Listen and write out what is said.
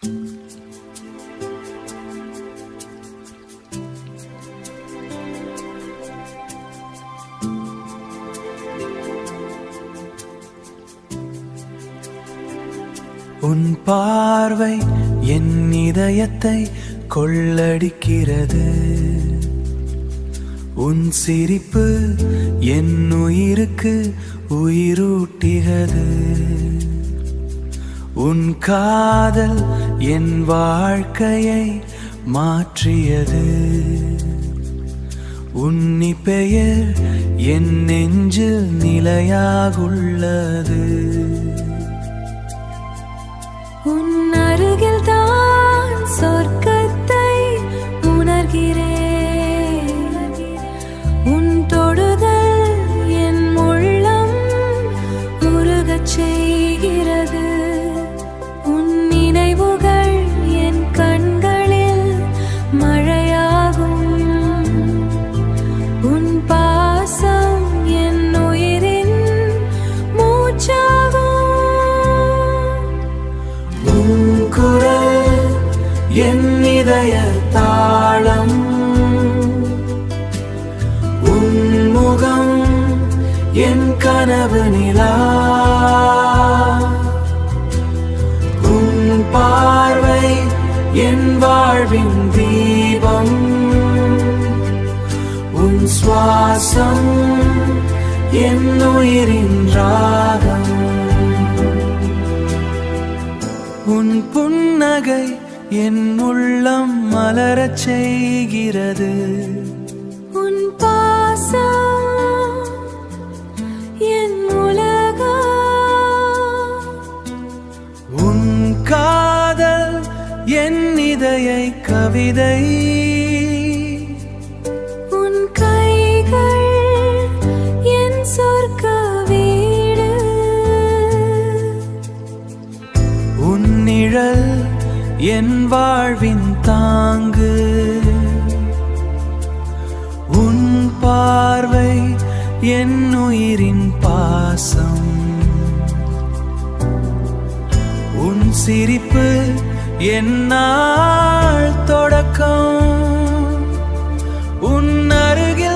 உன் பார்வை என் இதயத்தை கொள்ளடிக்கிறது. உன் சிரிப்பு என் உயிருக்கு உயிரூட்டுகிறது. உன் காதல் என் வாழ்க்கையை மாற்றியது. உன்னி பெயர் என் நெஞ்சில் நிலையாகுள்ளது. உன் அருகில் தான் சொர்க்கத்தை உணர்கிறேன். உன் தொடுதல் என் உள்ளம் உருகச் செய்கிறது. உன் நினைவுகள் என் கண்களில் மழையாகும். உன் பாசம் என் உயிரின் மூச்சாகும். குரல் என் இதய தாளம். உன் முகம் என் கனவு நிலா. உன் பார்வை என் வாழ்வின் தீபம். உன் சுவாசம் என் உயிரின் ராகம். உன் புன்னகை என் உள்ளம் மலரச் செய்கிறது. உன் பாசம் என் உலகம். உன் காதல் என் இதய கவிதை. உன் கைகள் என் சொர்க்க வீடு. உன் நிழல் என் வாழ்வின் தாங்கு. உன் பார்வை என் உயிரின் பாசம். உன் சிரிப்பு என் நாள் தொடக்கம். உன் அருகில்